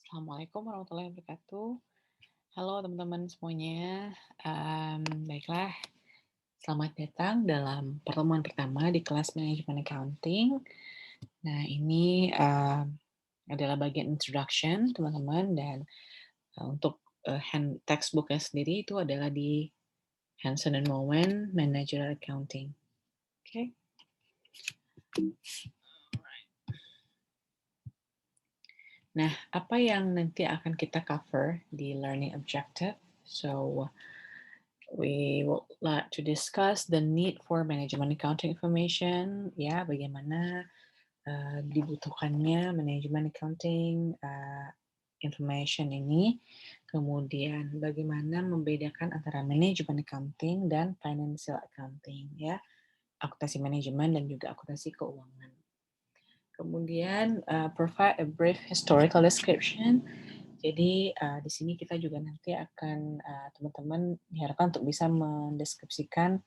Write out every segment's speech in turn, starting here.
Assalamualaikum warahmatullahi wabarakatuh. Halo teman-teman semuanya. Baiklah, selamat datang dalam pertemuan pertama di kelas Manajemen Accounting. Nah, ini adalah bagian introduction teman-teman dan untuk hand textbooknya sendiri itu adalah di Hanson and Mowen Managerial Accounting. Oke. Nah, apa yang nanti akan kita cover di learning objective? So, we would like to discuss the need for management accounting information, ya, bagaimana dibutuhkannya manajemen accounting information ini, kemudian bagaimana membedakan antara manajemen accounting dan financial accounting, ya, akuntansi manajemen dan juga akuntansi keuangan. Kemudian provide a brief historical description. Jadi di sini kita juga nanti akan teman-teman diharapkan untuk bisa mendeskripsikan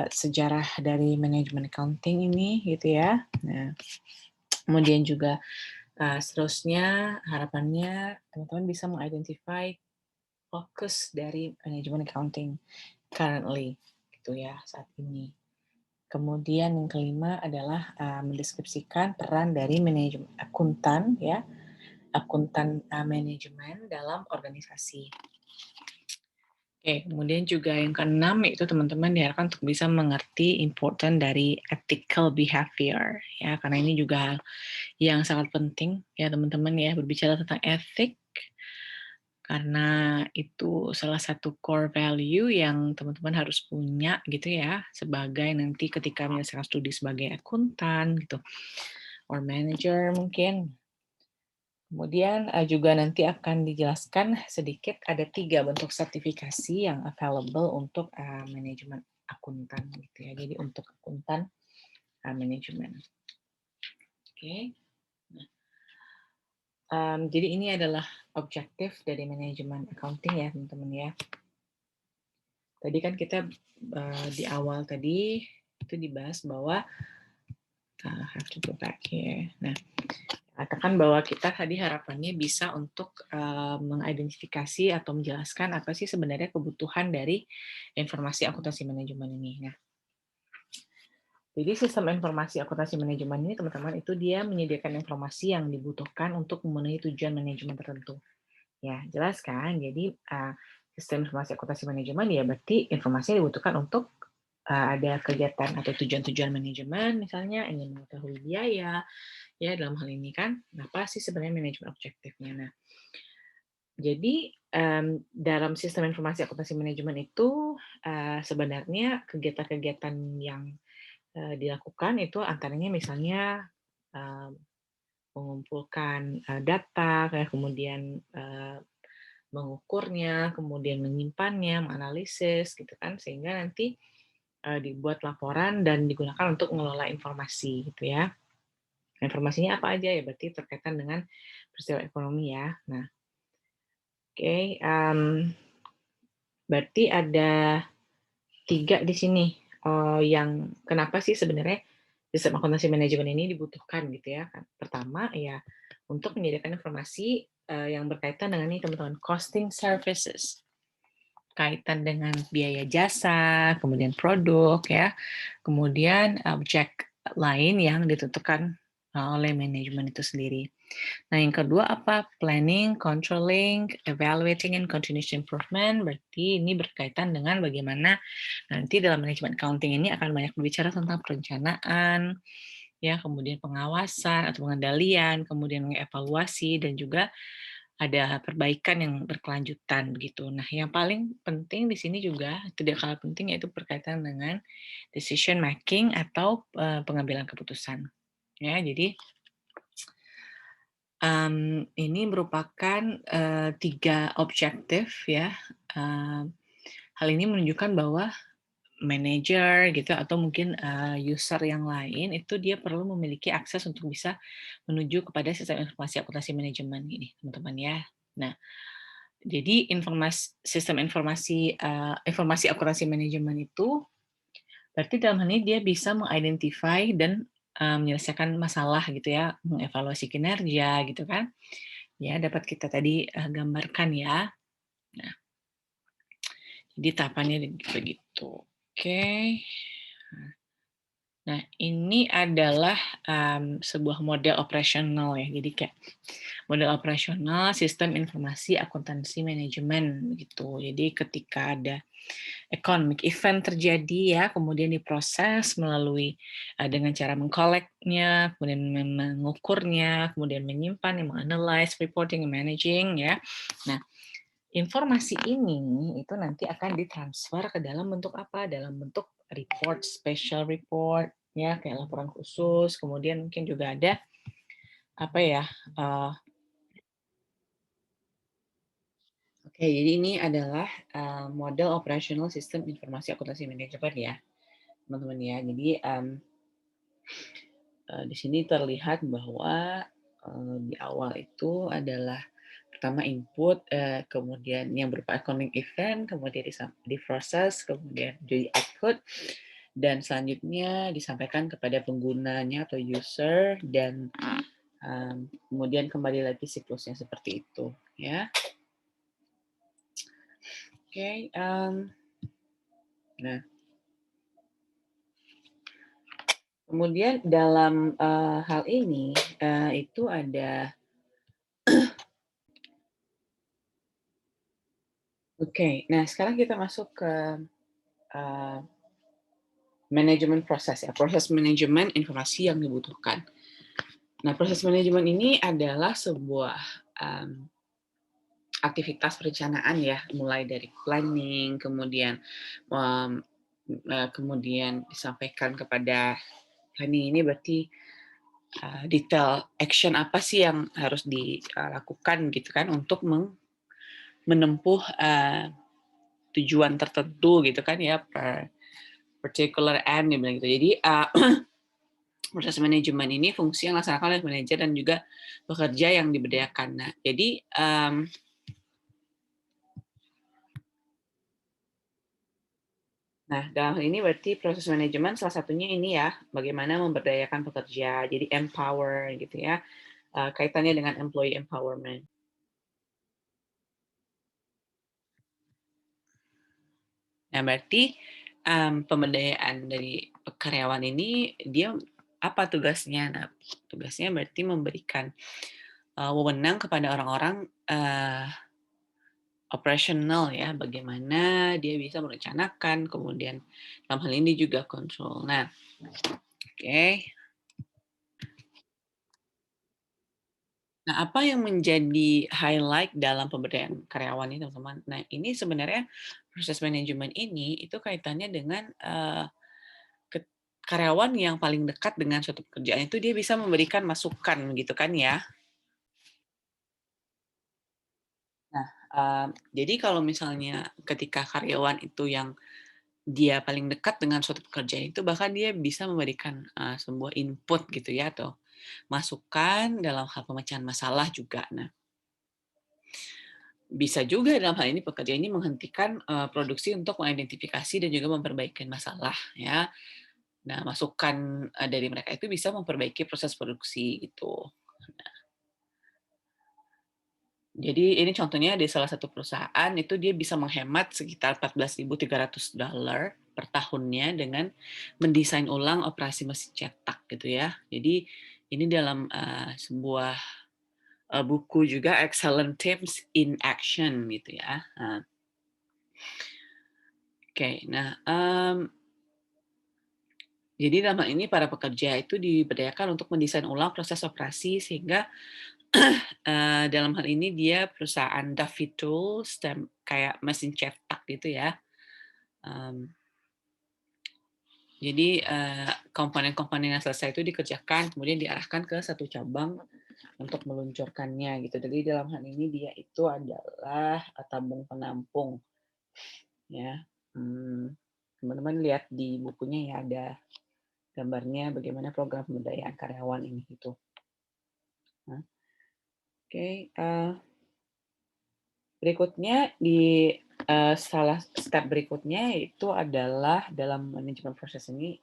sejarah dari manajemen accounting ini, gitu ya. Nah, kemudian juga seterusnya harapannya teman-teman bisa mengidentify fokus dari manajemen accounting currently, gitu ya, saat ini. Kemudian yang kelima adalah mendeskripsikan peran dari manajemen akuntan, ya, akuntan manajemen dalam organisasi. Oke, kemudian juga yang keenam itu teman-teman diharapkan untuk bisa mengerti important dari ethical behavior, ya, karena ini juga hal yang sangat penting ya teman-teman ya, berbicara tentang etik karena itu salah satu core value yang teman-teman harus punya gitu ya sebagai nanti ketika menyelesaikan studi sebagai akuntan gitu or manager mungkin. Kemudian juga nanti akan dijelaskan sedikit ada 3 bentuk sertifikasi yang available untuk manajemen akuntan gitu ya. Jadi untuk akuntan manajemen. Oke. Jadi ini adalah objektif dari manajemen accounting ya teman-teman ya. Tadi kan kita di awal tadi itu dibahas bahwa have to go back here. Nah, katakan bahwa kita tadi harapannya bisa untuk mengidentifikasi atau menjelaskan apa sih sebenarnya kebutuhan dari informasi akuntansi manajemen ini. Nah, jadi sistem informasi akuntansi manajemen ini teman-teman itu dia menyediakan informasi yang dibutuhkan untuk memenuhi tujuan manajemen tertentu. Ya, jelas kan? Jadi sistem informasi akuntansi manajemen ya berarti informasi yang dibutuhkan untuk ada kegiatan atau tujuan-tujuan manajemen, misalnya ingin mengetahui biaya, ya dalam hal ini kan, apa sih sebenarnya manajemen objektifnya. Nah, jadi dalam sistem informasi akuntansi manajemen itu sebenarnya kegiatan-kegiatan yang dilakukan itu antaranya misalnya mengumpulkan data, kemudian mengukurnya, kemudian menyimpannya, menganalisis, gitu kan, sehingga nanti dibuat laporan dan digunakan untuk mengelola informasi, gitu ya. Informasinya apa aja ya? Berarti terkaitan dengan peristiwa ekonomi ya. Nah, oke, berarti ada 3 di sini yang kenapa sih sebenarnya sistem akuntansi manajemen ini dibutuhkan gitu ya kan. Pertama ya untuk menyediakan informasi yang berkaitan dengan ini teman-teman costing services. Kaitan dengan biaya jasa, kemudian produk ya, kemudian objek lain yang ditentukan oleh manajemen itu sendiri. Nah, yang kedua apa? Planning, controlling, evaluating, and continuous improvement. Berarti ini berkaitan dengan bagaimana nanti dalam manajemen accounting ini akan banyak berbicara tentang perencanaan, ya, kemudian pengawasan atau pengendalian, kemudian mengevaluasi dan juga ada perbaikan yang berkelanjutan begitu. Nah, yang paling penting di sini juga tidak kalah penting yaitu berkaitan dengan decision making atau pengambilan keputusan. Ya, jadi ini merupakan 3 objektif ya. Hal ini menunjukkan bahwa manajer gitu atau mungkin user yang lain itu dia perlu memiliki akses untuk bisa menuju kepada sistem informasi akuntansi manajemen ini, teman-teman ya. Nah, jadi sistem informasi akuntansi manajemen itu berarti dalam hal ini dia bisa mengidentify dan menyelesaikan masalah gitu ya, mengevaluasi kinerja gitu kan. Ya, dapat kita tadi gambarkan ya. Nah, jadi tahapannya begitu. Oke. Nah, ini adalah sebuah model operasional ya. Jadi kayak model operasional sistem informasi akuntansi manajemen gitu. Jadi ketika ada economic event terjadi ya, kemudian diproses melalui dengan cara mengkoleknya, kemudian mengukurnya, kemudian menyimpan, menganalize, reporting, managing ya. Nah, informasi ini itu nanti akan ditransfer ke dalam bentuk apa? Dalam bentuk report, special report, ya kayak laporan khusus. Kemudian mungkin juga ada apa ya? Oke, jadi ini adalah model operational system informasi akuntansi manajemen ya, teman-teman ya. Jadi di sini terlihat bahwa di awal itu adalah pertama input, kemudian yang berupa economic event, kemudian diproses, kemudian jadi output, dan selanjutnya disampaikan kepada penggunanya atau user, dan kemudian kembali lagi siklusnya seperti itu, ya. Oke, nah kemudian dalam hal ini itu ada Oke, nah sekarang kita masuk ke uh, manajemen proses ya, proses manajemen informasi yang dibutuhkan. Nah, proses manajemen ini adalah sebuah aktivitas perencanaan ya, mulai dari planning, kemudian disampaikan kepada planning ini berarti detail action apa sih yang harus dilakukan gitu kan untuk menempuh tujuan tertentu gitu kan ya, per particular end gitu. Jadi proses manajemen ini fungsi yang dilaksanakan oleh manajer dan juga pekerja yang diberdayakan. Nah, jadi dalam hal ini berarti proses manajemen salah satunya ini ya, bagaimana memberdayakan pekerja, jadi empower gitu ya, kaitannya dengan employee empowerment. Nah, berarti pemberdayaan dari karyawan ini dia apa tugasnya? Nah, tugasnya berarti memberikan wewenang kepada orang-orang operasional ya, bagaimana dia bisa merencanakan, kemudian dalam hal ini juga kontrol. Nah, oke. Nah, apa yang menjadi highlight dalam pemberdayaan karyawan ini, teman-teman? Nah, ini sebenarnya proses manajemen ini itu kaitannya dengan karyawan yang paling dekat dengan suatu pekerjaan itu dia bisa memberikan masukan gitu kan ya. Nah, jadi kalau misalnya ketika karyawan itu yang dia paling dekat dengan suatu pekerjaan itu bahkan dia bisa memberikan sebuah input gitu ya atau masukan dalam hal pemecahan masalah juga. Nah, bisa juga dalam hal ini pekerja ini menghentikan produksi untuk mengidentifikasi dan juga memperbaiki masalah ya. Nah, masukan dari mereka itu bisa memperbaiki proses produksi gitu. Jadi ini contohnya di salah satu perusahaan itu dia bisa menghemat sekitar $14.300 per tahunnya dengan mendesain ulang operasi mesin cetak gitu ya. Jadi ini dalam sebuah buku juga Excellent Teams in Action gitu ya. Oke, nah jadi dalam hal ini para pekerja itu diberdayakan untuk mendesain ulang proses operasi sehingga dalam hal ini dia perusahaan Duffy Tools dan kayak mesin cetak gitu ya. Jadi komponen-komponen yang selesai itu dikerjakan, kemudian diarahkan ke satu cabang untuk meluncurkannya gitu. Jadi dalam hal ini dia itu adalah tabung penampung, ya. Teman-teman lihat di bukunya ya ada gambarnya bagaimana program pemberdayaan karyawan ini gitu. Nah, oke, berikutnya di salah step berikutnya itu adalah dalam manajemen proses ini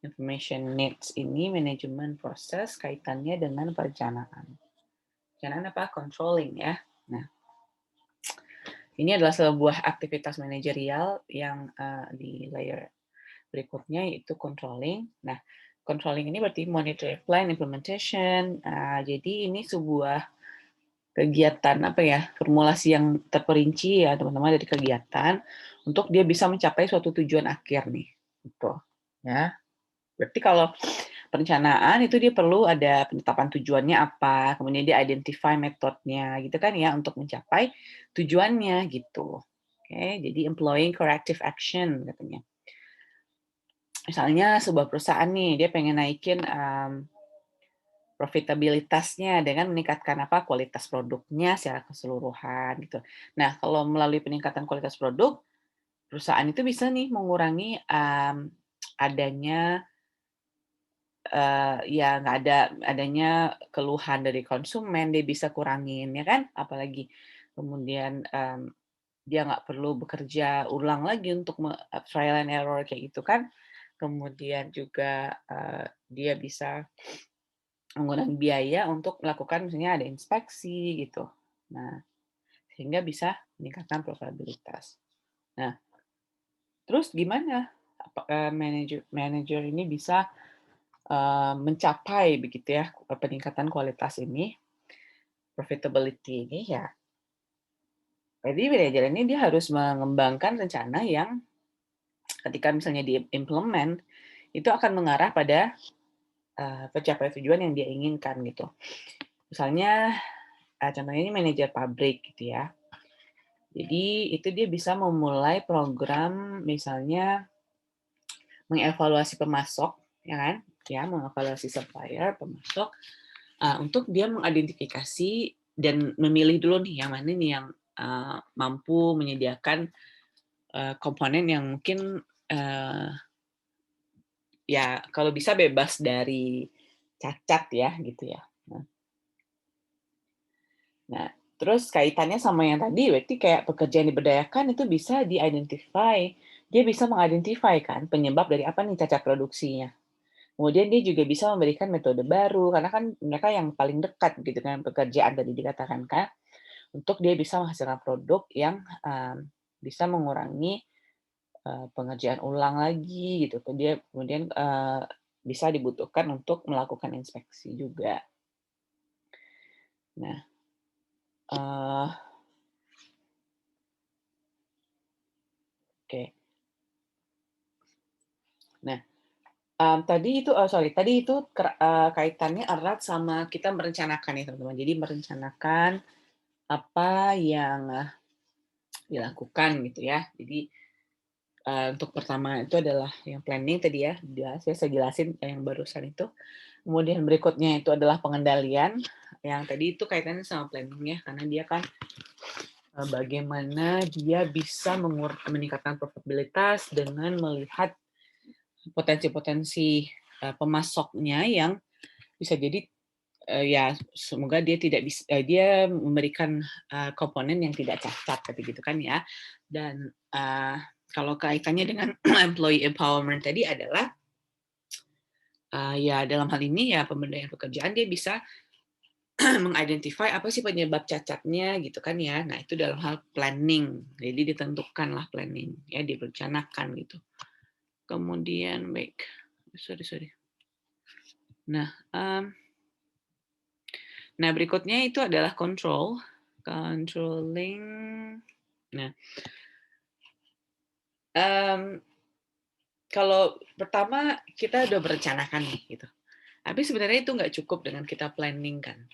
information needs ini manajemen proses kaitannya dengan perencanaan. perencanaan apa? Controlling ya. Nah, ini adalah sebuah aktivitas manajerial yang di layer berikutnya yaitu controlling. Nah, controlling ini berarti monitor plan implementation. Jadi ini sebuah kegiatan apa ya, formulasi yang terperinci ya teman-teman dari kegiatan untuk dia bisa mencapai suatu tujuan akhir nih. Gitu. Ya. Berarti kalau perencanaan itu dia perlu ada penetapan tujuannya apa, kemudian dia identify metodenya gitu kan ya untuk mencapai tujuannya gitu. Oke, jadi employing corrective action katanya. Misalnya sebuah perusahaan nih dia pengen naikin profitabilitasnya dengan meningkatkan apa kualitas produknya secara keseluruhan gitu. Nah, kalau melalui peningkatan kualitas produk, perusahaan itu bisa nih mengurangi adanya ya nggak adanya keluhan dari konsumen, dia bisa kurangin ya kan, apalagi kemudian, dia nggak perlu bekerja ulang lagi untuk trial and error kayak gitu kan. Kemudian juga, dia bisa menggunakan biaya untuk melakukan misalnya ada inspeksi gitu. Nah, sehingga bisa meningkatkan profitabilitas. Nah, terus gimana manajer ini bisa mencapai begitu ya, peningkatan kualitas ini, profitability ini ya, jadi manajer ini dia harus mengembangkan rencana yang ketika misalnya diimplement, itu akan mengarah pada, pencapaian tujuan yang dia inginkan gitu. Misalnya, contohnya ini manajer pabrik gitu ya. Jadi itu dia bisa memulai program misalnya mengevaluasi pemasok, ya kan? Ya, mengevaluasi supplier, pemasok, untuk dia mengidentifikasi dan memilih dulu nih yang mana nih yang mampu menyediakan komponen yang mungkin ya kalau bisa bebas dari cacat ya gitu ya. Nah, terus kaitannya sama yang tadi berarti kayak pekerjaan diberdayakan itu bisa di-identify. Dia bisa meng-identify kan penyebab dari apa nih cacat produksinya. Kemudian dia juga bisa memberikan metode baru, karena kan mereka yang paling dekat gitu dengan pekerjaan tadi dikatakan kan, untuk dia bisa menghasilkan produk yang, bisa mengurangi, pengerjaan ulang lagi gitu. Kemudian, bisa dibutuhkan untuk melakukan inspeksi juga. Nah, eee, oke. Nah, tadi itu kaitannya erat sama kita merencanakan ya teman-teman. Jadi merencanakan apa yang dilakukan gitu ya. Jadi, untuk pertama itu adalah yang planning tadi ya, saya jelasin yang barusan itu. Kemudian berikutnya itu adalah pengendalian, yang tadi itu kaitannya sama planning ya, karena dia kan, bagaimana dia bisa meningkatkan profitabilitas dengan melihat potensi-potensi, pemasoknya yang bisa jadi, ya semoga dia memberikan, komponen yang tidak cacat kayak gitu kan ya. Dan, kalau kaitannya dengan employee empowerment tadi adalah, ya dalam hal ini ya pemberdayaan pekerjaan dia bisa apa sih penyebab cacatnya gitu kan ya. Nah itu dalam hal planning, jadi ditentukanlah planning, ya direncanakan gitu. Kemudian sorry sorry. Nah, berikutnya itu adalah controlling. Nah, kalau pertama kita udah merencanakan nih gitu, tapi sebenarnya itu nggak cukup dengan kita planning kan.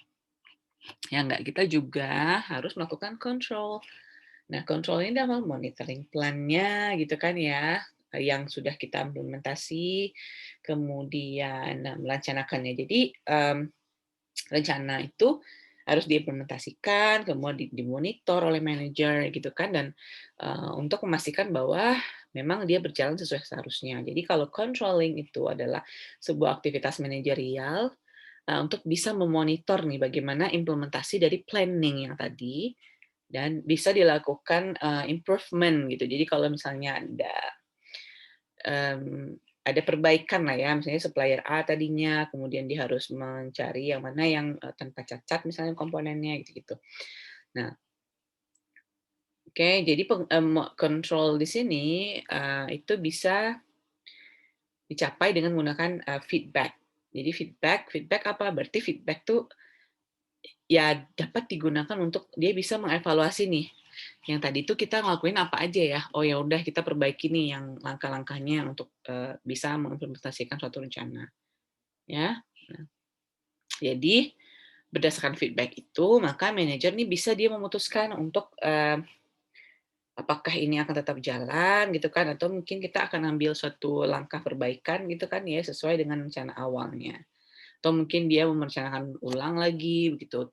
Ya nggak, kita juga harus melakukan control. Nah, control ini dalam monitoring plan-nya gitu kan ya, yang sudah kita implementasi, kemudian merencanakannya. Jadi, rencana itu harus diimplementasikan, kemudian dimonitor oleh manajer gitu kan, dan untuk memastikan bahwa memang dia berjalan sesuai seharusnya. Jadi kalau controlling itu adalah sebuah aktivitas manajerial untuk bisa memonitor nih bagaimana implementasi dari planning yang tadi dan bisa dilakukan improvement gitu. Jadi kalau misalnya ada ada perbaikan lah ya, misalnya supplier A tadinya, kemudian dia harus mencari yang mana yang tanpa cacat misalnya komponennya gitu-gitu. Nah, oke, jadi control di sini itu bisa dicapai dengan menggunakan feedback. Jadi feedback apa? Berarti feedback tuh ya dapat digunakan untuk dia bisa mengevaluasi nih. Yang tadi tuh kita ngelakuin apa aja ya? Oh ya udah kita perbaiki nih yang langkah-langkahnya untuk bisa mengimplementasikan suatu rencana. Ya. Nah, jadi berdasarkan feedback itu, maka manajer nih bisa dia memutuskan untuk apakah ini akan tetap jalan gitu kan, atau mungkin kita akan ambil suatu langkah perbaikan gitu kan ya sesuai dengan rencana awalnya. Atau mungkin dia merencanakan ulang lagi begitu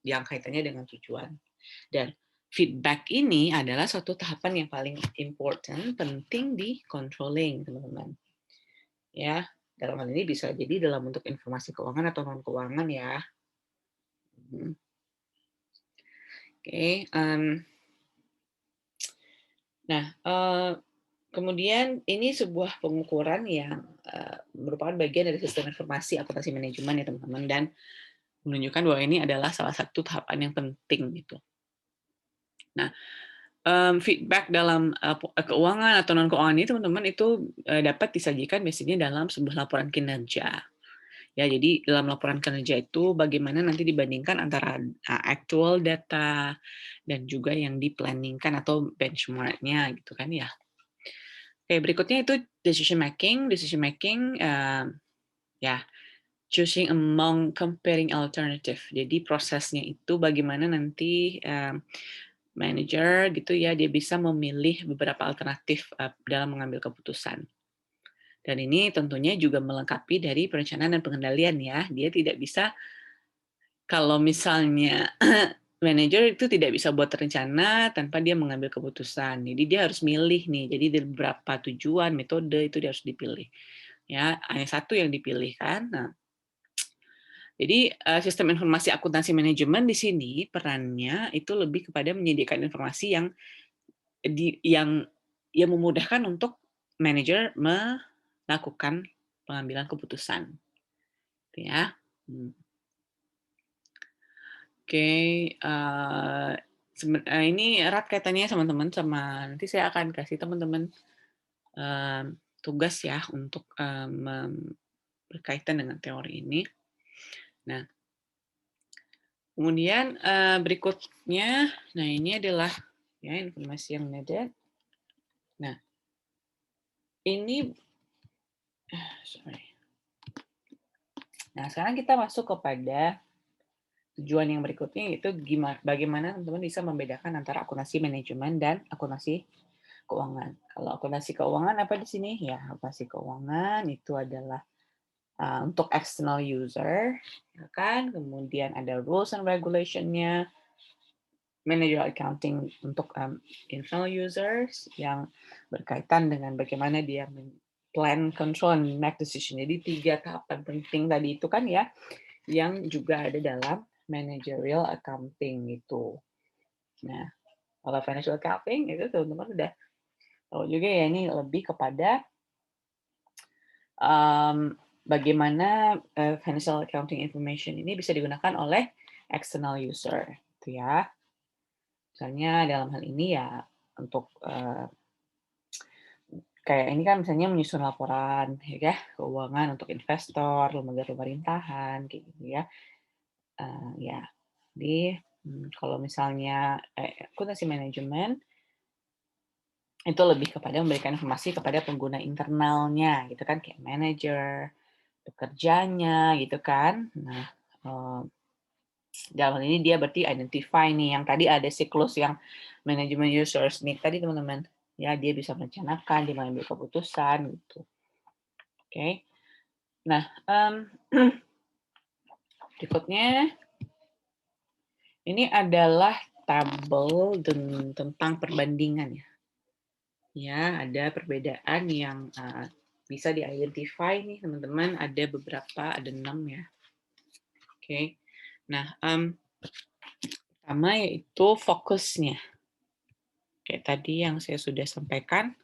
yang kaitannya dengan tujuan. Dan feedback ini adalah suatu tahapan yang paling important, penting di controlling, teman-teman. Ya, dalam hal ini bisa jadi dalam bentuk informasi keuangan atau non keuangan ya. Oke, nah kemudian ini sebuah pengukuran yang merupakan bagian dari sistem informasi akuntansi manajemen ya teman-teman, dan menunjukkan bahwa ini adalah salah satu tahapan yang penting gitu. Nah, feedback dalam keuangan atau non keuangan ini teman-teman itu dapat disajikan biasanya dalam sebuah laporan kinerja. Ya, jadi dalam laporan kinerja itu bagaimana nanti dibandingkan antara actual data dan juga yang di-planningkan atau benchmark-nya gitu kan ya. Oke, berikutnya itu decision making. Decision making ya, choosing among comparing alternative. Jadi prosesnya itu bagaimana nanti manager gitu ya, dia bisa memilih beberapa alternatif dalam mengambil keputusan. Dan ini tentunya juga melengkapi dari perencanaan dan pengendalian ya. Dia tidak bisa, kalau misalnya manajer itu tidak bisa buat rencana tanpa dia mengambil keputusan. Jadi dia harus milih nih. Jadi dari beberapa tujuan, metode itu dia harus dipilih. Ya, hanya satu yang dipilih kan. Nah, jadi sistem informasi akuntansi manajemen di sini perannya itu lebih kepada menyediakan informasi yang memudahkan untuk manajer melakukan pengambilan keputusan. Ya. Oke, ini erat kaitannya teman-teman sama nanti saya akan kasih teman-teman tugas ya untuk berkaitan dengan teori ini. Nah, kemudian berikutnya, nah ini adalah ya informasi yang needed. Nah, ini, sorry. Nah, sekarang kita masuk kepada tujuan yang berikutnya, yaitu bagaimana teman-teman bisa membedakan antara akuntansi manajemen dan akuntansi keuangan. Kalau akuntansi keuangan apa di sini? Ya, akuntansi keuangan itu adalah untuk external user, ya kan? Kemudian ada rules and regulation-nya. Managerial accounting untuk internal users yang berkaitan dengan bagaimana dia plan, control, and make decision. Jadi 3 tahapan penting tadi itu kan ya, yang juga ada dalam managerial accounting itu. Nah, kalau financial accounting itu teman-teman udah tahu juga ya, ini lebih kepada bagaimana financial accounting information ini bisa digunakan oleh external user, gitu ya. Misalnya dalam hal ini ya untuk kayak ini kan misalnya menyusun laporan ya keuangan untuk investor, lembaga pemerintahan kayak gitu ya. Ya, jadi kalau misalnya akuntansi manajemen itu lebih kepada memberikan informasi kepada pengguna internalnya gitu kan, kayak manajer, pekerjanya gitu kan. Nah, dalam hal ini dia berarti identify nih, yang tadi ada siklus yang manajemen users need tadi teman-teman. Ya, dia bisa merencanakan, dia mengambil keputusan gitu. Oke. Nah, berikutnya ini adalah tabel tentang perbandingan ya. Ya, ada perbedaan yang bisa di-identify nih teman-teman. Ada beberapa, ada 6 ya. Oke. Nah, pertama yaitu fokusnya. Kayak tadi yang saya sudah sampaikan.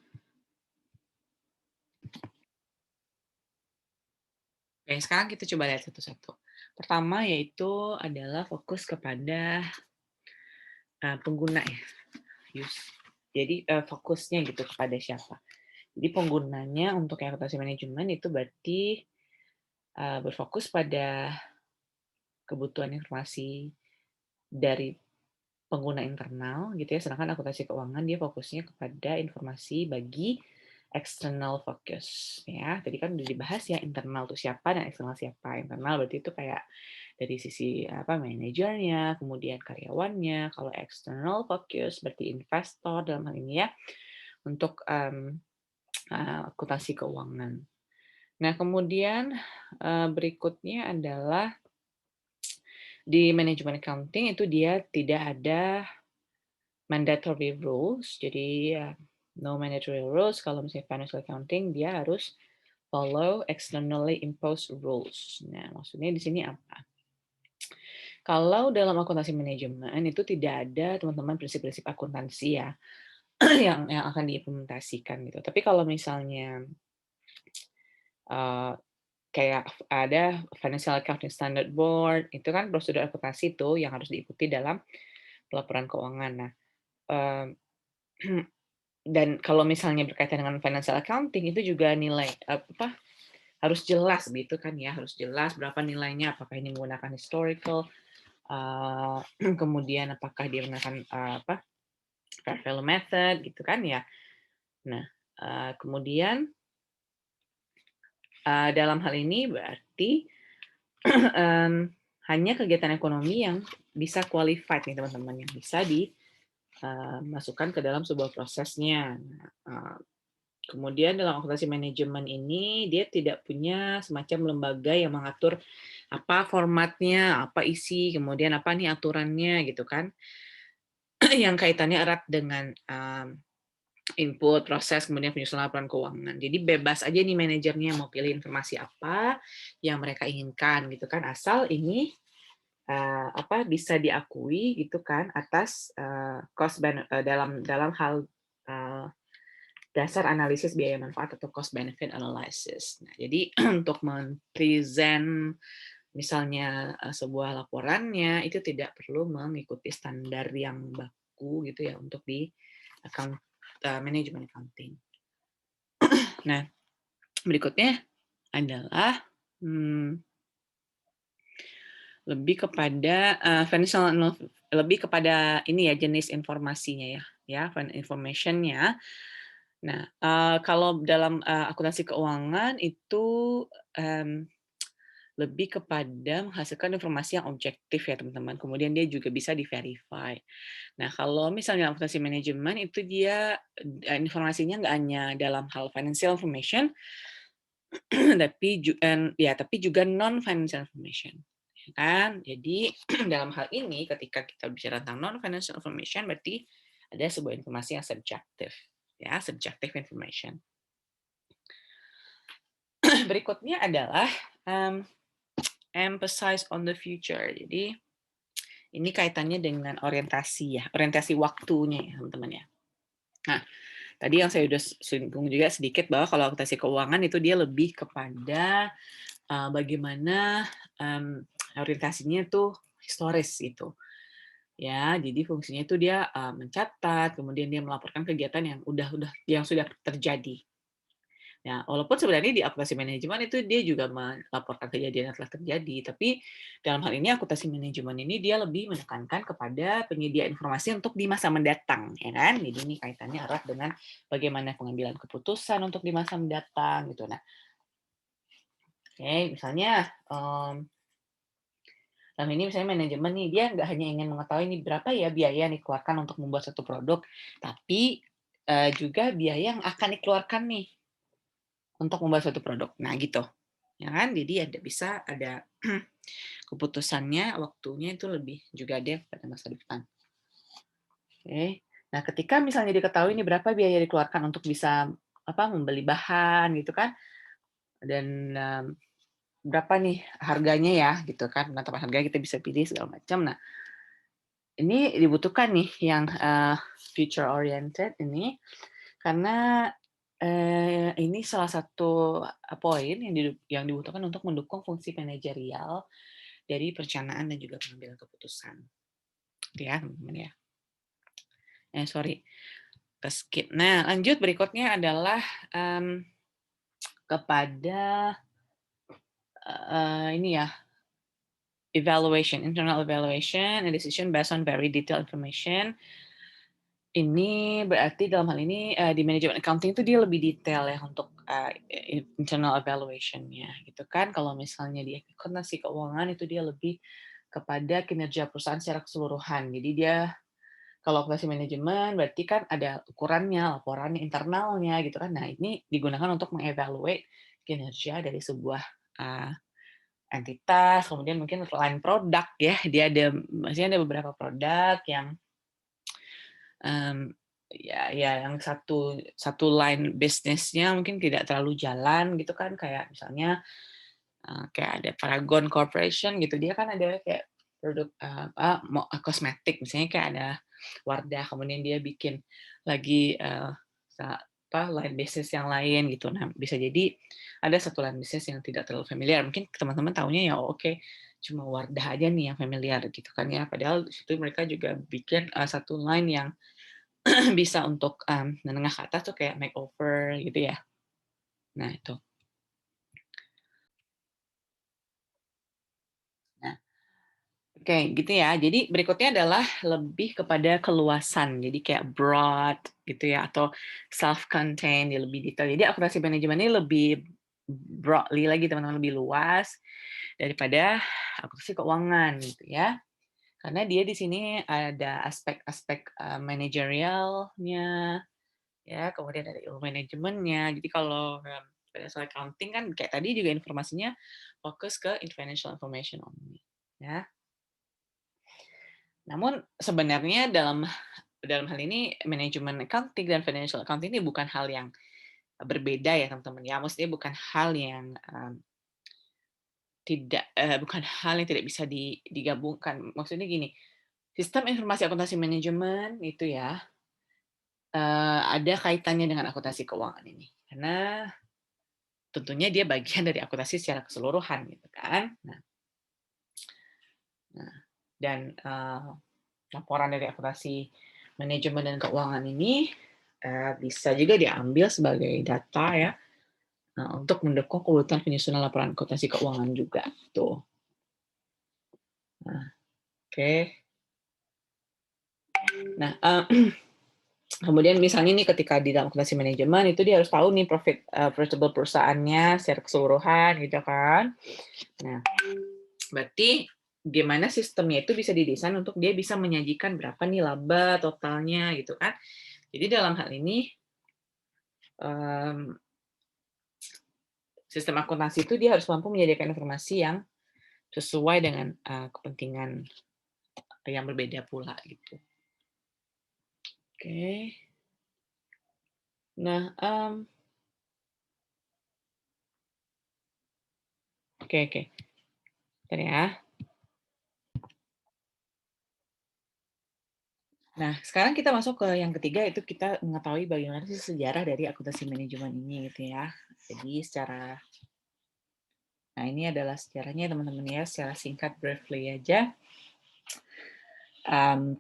Oke, sekarang kita coba lihat satu-satu. Pertama yaitu adalah fokus kepada pengguna ya, use. Jadi fokusnya gitu kepada siapa. Jadi penggunanya untuk reputasi manajemen itu berarti berfokus pada kebutuhan informasi dari pengguna internal gitu ya, sedangkan akuntansi keuangan dia fokusnya kepada informasi bagi external focus ya. Tadi kan udah dibahas ya internal tuh siapa dan eksternal siapa. Internal berarti itu kayak dari sisi manajernya, kemudian karyawannya. Kalau external focus berarti investor dalam hal ini ya untuk akuntansi keuangan. Nah, kemudian berikutnya adalah di manajemen accounting itu dia tidak ada mandatory rules. Jadi no mandatory rules. Kalau misalnya financial accounting dia harus follow externally imposed rules. Nah, maksudnya di sini apa? Kalau dalam akuntansi manajemen itu tidak ada teman-teman prinsip-prinsip akuntansi ya yang akan diimplementasikan gitu. Tapi kalau misalnya uh, kayak ada Financial Accounting Standard Board, itu kan prosedur akuntansi itu yang harus diikuti dalam pelaporan keuangan. Nah, um, dan kalau misalnya berkaitan dengan financial accounting itu juga nilai harus jelas gitu kan ya, harus jelas berapa nilainya, apakah ini menggunakan historical, kemudian apakah dia menggunakan fair value method gitu kan ya. Nah, kemudian dalam hal ini berarti hanya kegiatan ekonomi yang bisa qualified nih teman-teman, yang bisa dimasukkan ke dalam sebuah prosesnya. Kemudian dalam akuntansi manajemen ini dia tidak punya semacam lembaga yang mengatur apa formatnya, apa isi, kemudian apa nih aturannya gitu kan, yang kaitannya erat dengan input, proses, kemudian penyusunan laporan keuangan. Jadi bebas aja nih manajernya mau pilih informasi apa yang mereka inginkan gitu kan, asal ini bisa diakui gitu kan atas dalam hal dasar analisis biaya manfaat atau cost benefit analysis. Nah, jadi untuk mempresent misalnya sebuah laporannya itu tidak perlu mengikuti standar yang baku gitu ya untuk di manajemen accounting. Nah, berikutnya adalah lebih kepada lebih kepada ini ya jenis informasinya ya information-nya. Nah, kalau dalam akuntansi keuangan itu lebih kepada menghasilkan informasi yang objektif ya teman-teman. Kemudian dia juga bisa di-verify. Nah, kalau misalnya akuntansi manajemen itu dia informasinya nggak hanya dalam hal financial information, tapi juga non-financial information. Ya kan? Jadi dalam hal ini ketika kita bicara tentang non-financial information berarti ada sebuah informasi yang subjektif. Ya, subjective information. Berikutnya adalah emphasize on the future. Jadi ini kaitannya dengan orientasi ya, orientasi waktunya ya teman-teman ya. Nah, tadi yang saya sudah singgung juga sedikit bahwa kalau akuntansi keuangan itu dia lebih kepada bagaimana orientasinya tuh historis gitu. Ya, jadi fungsinya itu dia mencatat, kemudian dia melaporkan kegiatan yang sudah terjadi. Nah, walaupun sebenarnya di akuntansi manajemen itu dia juga melaporkan kejadian yang telah terjadi, tapi dalam hal ini akuntansi manajemen ini dia lebih menekankan kepada penyedia informasi untuk di masa mendatang, ya kan? Jadi ini kaitannya erat dengan bagaimana pengambilan keputusan untuk di masa mendatang gitu. Nah, oke, misalnya dalam ini misalnya manajemen nih dia nggak hanya ingin mengetahui ini berapa ya biaya yang dikeluarkan untuk membuat satu produk, tapi juga biaya yang akan dikeluarkan nih untuk membuat suatu produk. Nah, gitu. Ya kan? Jadi bisa ada keputusannya, waktunya itu lebih juga ada pada masa depan. Oke. Nah, ketika misalnya diketahui ini berapa biaya dikeluarkan untuk bisa membeli bahan gitu kan, dan berapa nih harganya ya gitu kan, penetapan harganya kita bisa pilih segala macam. Nah, ini dibutuhkan nih yang future oriented ini karena Ini salah satu poin yang dibutuhkan untuk mendukung fungsi manajerial dari perencanaan dan juga pengambilan keputusan. Gitu ya, teman-teman ya. Sorry, skip. Nah, lanjut berikutnya adalah kepada ini ya, evaluation, internal evaluation, and decision based on very detailed information. Ini berarti dalam hal ini di manajemen accounting itu dia lebih detail ya untuk internal evaluation-nya gitu kan. Kalau misalnya di akuntansi keuangan itu dia lebih kepada kinerja perusahaan secara keseluruhan. Jadi dia kalau akuntansi manajemen berarti kan ada ukurannya, laporannya, internalnya gitu kan. Nah, ini digunakan untuk mengevaluate kinerja dari sebuah entitas, kemudian mungkin line produk ya. Dia maksudnya ada beberapa produk yang ya yang satu line bisnisnya mungkin tidak terlalu jalan gitu kan, kayak misalnya kayak ada Paragon Corporation gitu, dia kan ada kayak produk kosmetik misalnya, kayak ada Wardah, kemudian dia bikin lagi line bisnis yang lain gitu. Nah, bisa jadi ada satu line bisnis yang tidak terlalu familiar, mungkin teman-teman tahunya ya oke, cuma Wardah aja nih yang familiar gitu kan ya, padahal di situ mereka juga bikin satu line yang bisa untuk menengah ke atas tuh kayak makeover gitu ya. Nah itu. Nah, oke gitu ya. Jadi berikutnya adalah lebih kepada keluasan. Jadi kayak broad gitu ya, atau self-contained, lebih detail. Jadi akuntansi manajemen ini lebih broadly lagi teman-teman, lebih luas daripada akuntansi keuangan gitu ya. Karena dia di sini ada aspek-aspek manajerialnya, ya, kemudian ada ilmu manajemennya. Jadi kalau pada soal accounting kan kayak tadi juga informasinya fokus ke financial information only, ya. Namun sebenarnya dalam hal ini manajemen accounting dan financial accounting ini bukan hal yang berbeda ya teman-teman ya. Maksudnya bukan hal yang bukan hal yang tidak bisa digabungkan. Maksudnya gini, sistem informasi akuntansi manajemen itu ya ada kaitannya dengan akuntansi keuangan ini. Karena tentunya dia bagian dari akuntansi secara keseluruhan gitu kan. Nah, dan laporan dari akuntansi manajemen dan keuangan ini bisa juga diambil sebagai data ya untuk mendukung kebutuhan penyusunan laporan akuntansi keuangan juga tuh. Nah, oke. Nah, kemudian misalnya nih ketika di dalam akuntansi manajemen itu dia harus tahu nih profitable perusahaannya secara keseluruhan gitu kan. Nah, berarti gimana sistemnya itu bisa didesain untuk dia bisa menyajikan berapa nih laba totalnya gitu kan. Jadi dalam hal ini sistem akuntansi itu dia harus mampu menyediakan informasi yang sesuai dengan kepentingan yang berbeda pula gitu. Oke. Nah, oke. Bentar ya. Nah, sekarang kita masuk ke yang ketiga, itu kita mengetahui bagaimana sih sejarah dari akuntansi manajemen ini gitu ya. Jadi nah ini adalah sejarahnya teman-teman ya, secara singkat briefly aja.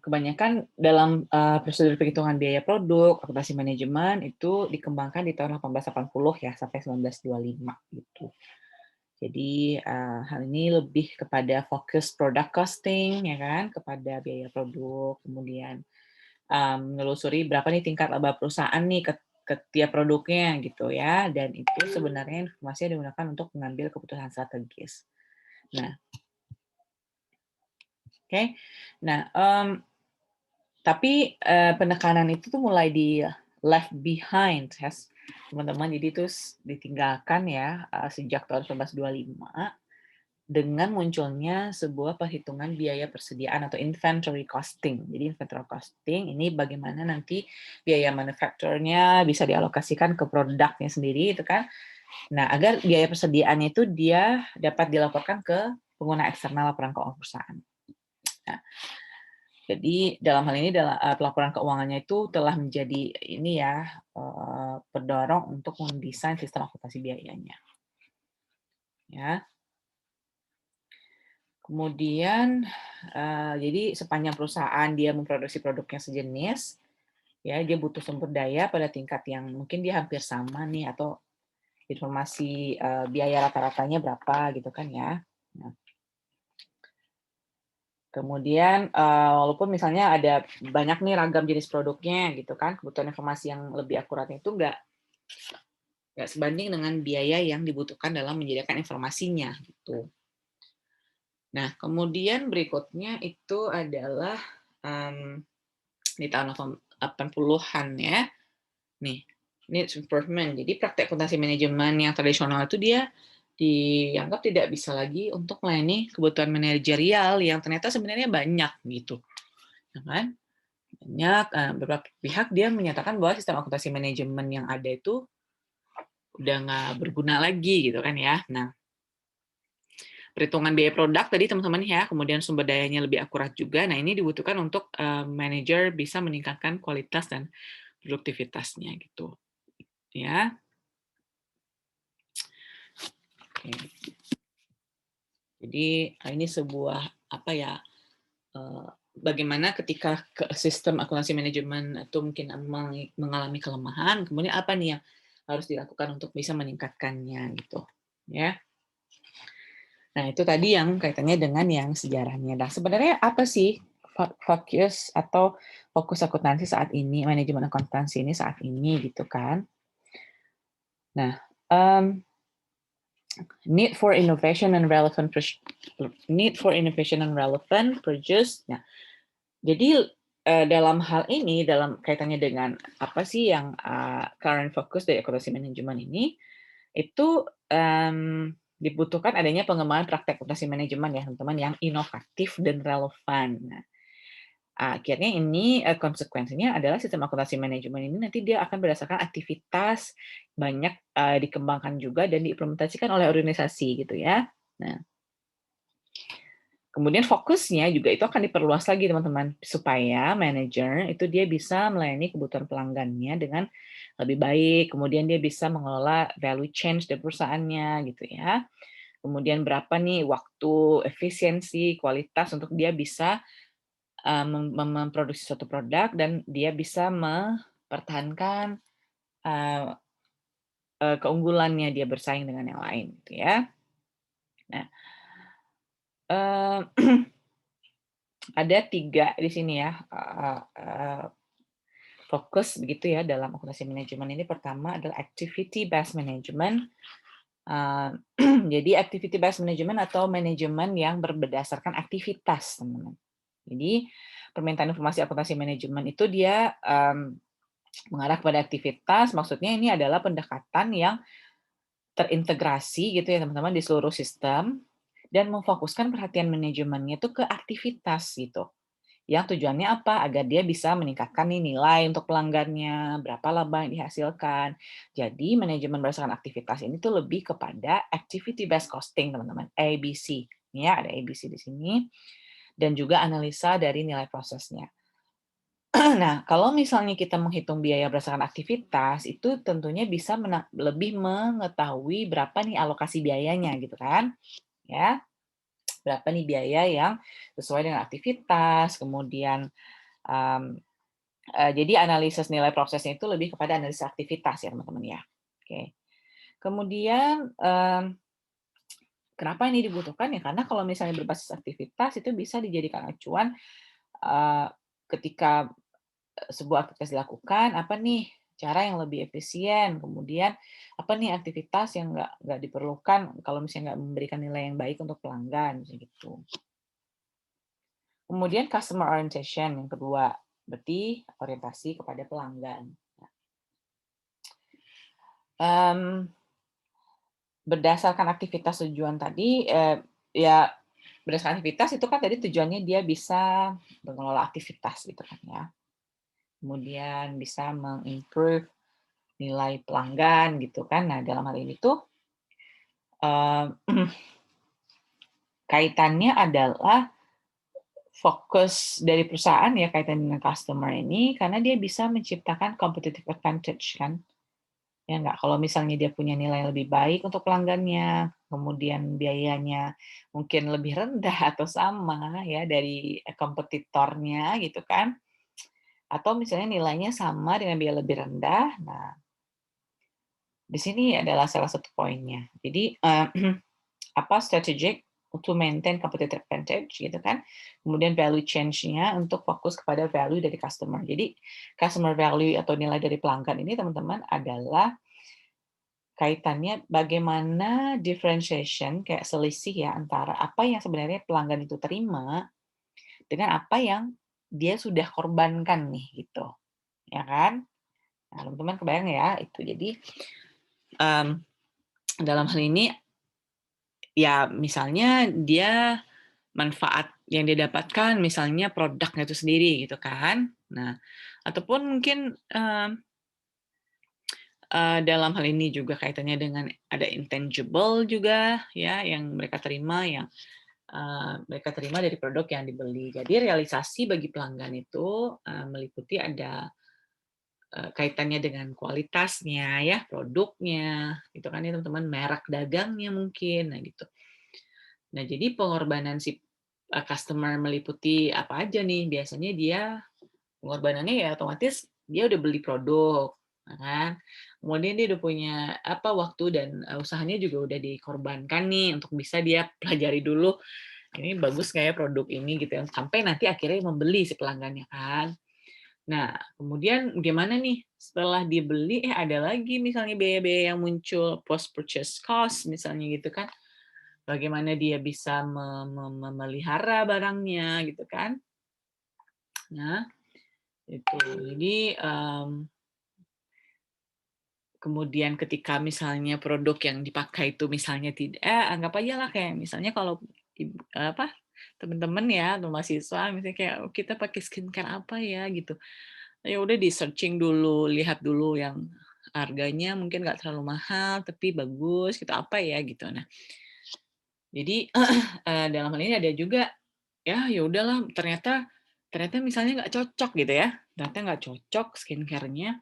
Kebanyakan dalam prosedur perhitungan biaya produk, akuntansi manajemen itu dikembangkan di tahun 1880 ya sampai 1925 gitu. Jadi hal ini lebih kepada fokus product costing ya kan, kepada biaya produk, kemudian menelusuri berapa nih tingkat laba perusahaan nih ke tiap produknya gitu ya, dan itu sebenarnya informasinya digunakan untuk mengambil keputusan strategis. Nah, oke. Nah, tapi penekanan itu tuh mulai di left behind ya, teman-teman. Jadi itu ditinggalkan ya sejak tahun 1925 dengan munculnya sebuah perhitungan biaya persediaan atau inventory costing. Jadi inventory costing ini bagaimana nanti biaya manufakturnya bisa dialokasikan ke produknya sendiri itu kan. Nah, agar biaya persediaan itu dia dapat dilaporkan ke pengguna eksternal laporan keuangan perusahaan. Nah, Jadi dalam hal ini pelaporan keuangannya itu telah menjadi ini ya, pendorong untuk mendesain sistem akuntansi biayanya. Ya. Kemudian, jadi sepanjang perusahaan dia memproduksi produk yang sejenis, ya dia butuh sumber daya pada tingkat yang mungkin dia hampir sama nih, atau informasi biaya rata-ratanya berapa gitu kan ya. Nah, kemudian walaupun misalnya ada banyak nih ragam jenis produknya gitu kan, kebutuhan informasi yang lebih akuratnya itu nggak sebanding dengan biaya yang dibutuhkan dalam menyediakan informasinya gitu. Nah, kemudian berikutnya itu adalah di tahun 80-an ya. Nih, needs improvement. Jadi praktek akuntansi manajemen yang tradisional itu dia dianggap tidak bisa lagi untuk melayani kebutuhan manajerial yang ternyata sebenarnya banyak gitu. Ya kan? Banyak beberapa pihak dia menyatakan bahwa sistem akuntansi manajemen yang ada itu udah nggak berguna lagi gitu kan ya. Nah, perhitungan biaya produk tadi teman-teman ya, kemudian sumber dayanya lebih akurat juga. Nah, ini dibutuhkan untuk manajer bisa meningkatkan kualitas dan produktivitasnya gitu. Ya. Oke. Jadi ini sebuah apa ya? Bagaimana ketika sistem akuntansi manajemen itu mungkin mengalami kelemahan, kemudian apa nih yang harus dilakukan untuk bisa meningkatkannya gitu, ya. Nah, itu tadi yang kaitannya dengan yang sejarahnya. Nah, sebenarnya apa sih fokus akuntansi saat ini, manajemen akuntansi ini saat ini gitu kan? Nah, need for innovation and relevant produce. Nah, jadi dalam hal ini, dalam kaitannya dengan apa sih yang current focus dari akuntansi manajemen ini, itu dibutuhkan adanya pengembangan praktek akuntansi manajemen ya teman-teman yang inovatif dan relevan. Nah, akhirnya ini konsekuensinya adalah sistem akuntansi manajemen ini nanti dia akan berdasarkan aktivitas banyak dikembangkan juga dan diimplementasikan oleh organisasi gitu ya. Nah, kemudian fokusnya juga itu akan diperluas lagi teman-teman, supaya manajer itu dia bisa melayani kebutuhan pelanggannya dengan lebih baik, kemudian dia bisa mengelola value change dari perusahaannya gitu ya. Kemudian berapa nih waktu, efisiensi, kualitas untuk dia bisa memproduksi suatu produk dan dia bisa mempertahankan keunggulannya dia bersaing dengan yang lain gitu ya. Nah, ada 3 di sini ya, fokus begitu ya dalam akuntansi manajemen ini. Pertama adalah activity based management. Jadi activity based management atau manajemen yang berdasarkan aktivitas, teman-teman. Jadi permintaan informasi akuntansi manajemen itu dia mengarah kepada aktivitas, maksudnya ini adalah pendekatan yang terintegrasi gitu ya teman-teman di seluruh sistem dan memfokuskan perhatian manajemennya itu ke aktivitas gitu. Yang tujuannya apa? Agar dia bisa meningkatkan nih nilai untuk pelanggannya, berapa laba yang dihasilkan. Jadi manajemen berdasarkan aktivitas ini tuh lebih kepada activity based costing, teman-teman. ABC. Ya, ada ABC di sini. Dan juga analisa dari nilai prosesnya. Nah, kalau misalnya kita menghitung biaya berdasarkan aktivitas, itu tentunya bisa lebih mengetahui berapa nih alokasi biayanya gitu kan. Ya, berapa nih biaya yang sesuai dengan aktivitas, kemudian jadi analisis nilai prosesnya itu lebih kepada analisis aktivitas ya teman-teman ya. Oke. Kemudian kenapa ini dibutuhkan ya? Karena kalau misalnya berbasis aktivitas itu bisa dijadikan acuan ketika sebuah aktivitas dilakukan, apa nih cara yang lebih efisien, kemudian apa nih aktivitas yang nggak diperlukan kalau misalnya nggak memberikan nilai yang baik untuk pelanggan, gitu. Kemudian customer orientation yang kedua, berarti orientasi kepada pelanggan. Berdasarkan aktivitas tujuan tadi, ya berdasarkan aktivitas itu kan tadi tujuannya dia bisa mengelola aktivitas gitu kan ya. Kemudian bisa mengimprove nilai pelanggan gitu kan. Nah, dalam hal ini tuh kaitannya adalah fokus dari perusahaan ya kaitan dengan customer ini karena dia bisa menciptakan competitive advantage kan. Ya nggak, kalau misalnya dia punya nilai lebih baik untuk pelanggannya, kemudian biayanya mungkin lebih rendah atau sama ya dari kompetitornya gitu kan, atau misalnya nilainya sama dengan biaya lebih rendah. Nah, di sini adalah salah satu poinnya. Jadi, apa, strategic to maintain competitive advantage gitu kan. Kemudian value change-nya untuk fokus kepada value dari customer. Jadi, customer value atau nilai dari pelanggan ini teman-teman adalah kaitannya bagaimana differentiation, kayak selisih ya antara apa yang sebenarnya pelanggan itu terima dengan apa yang dia sudah korbankan nih gitu, ya kan? Nah, teman-teman kebayang ya itu. Jadi, mmm, dalam hal ini ya misalnya dia manfaat yang dia dapatkan misalnya produknya itu sendiri gitu kan. Nah, ataupun mungkin, dalam hal ini juga kaitannya dengan ada intangible juga ya yang mereka terima mereka terima dari produk yang dibeli. Jadi realisasi bagi pelanggan itu, meliputi ada, kaitannya dengan kualitasnya ya, produknya, gitu kan ya teman-teman, merek dagangnya mungkin, nah gitu. Nah jadi pengorbanan si, customer meliputi apa aja nih, biasanya dia pengorbanannya ya otomatis dia udah beli produk, ya kan. Kemudian dia udah punya apa, waktu dan, usahanya juga udah dikorbankan nih untuk bisa dia pelajari dulu ini bagus nggak ya produk ini gitu ya, sampai nanti akhirnya membeli si pelanggannya kan. Nah, kemudian gimana nih setelah dibeli, ada lagi misalnya biaya-biaya yang muncul, post purchase cost misalnya gitu kan. Bagaimana dia bisa memelihara barangnya gitu kan. Nah, itu. Jadi, kemudian ketika misalnya produk yang dipakai itu misalnya tidak anggap aja lah kayak misalnya kalau apa, teman-teman ya atau mahasiswa misalnya kayak, "Oh, kita pakai skincare apa ya?" Gitu. Ya udah di-searching dulu, lihat dulu yang harganya mungkin nggak terlalu mahal tapi bagus gitu, apa ya gitu. Nah, jadi, dalam hal ini ada juga, ya udahlah ternyata ternyata misalnya nggak cocok gitu ya, ternyata nggak cocok skincare-nya.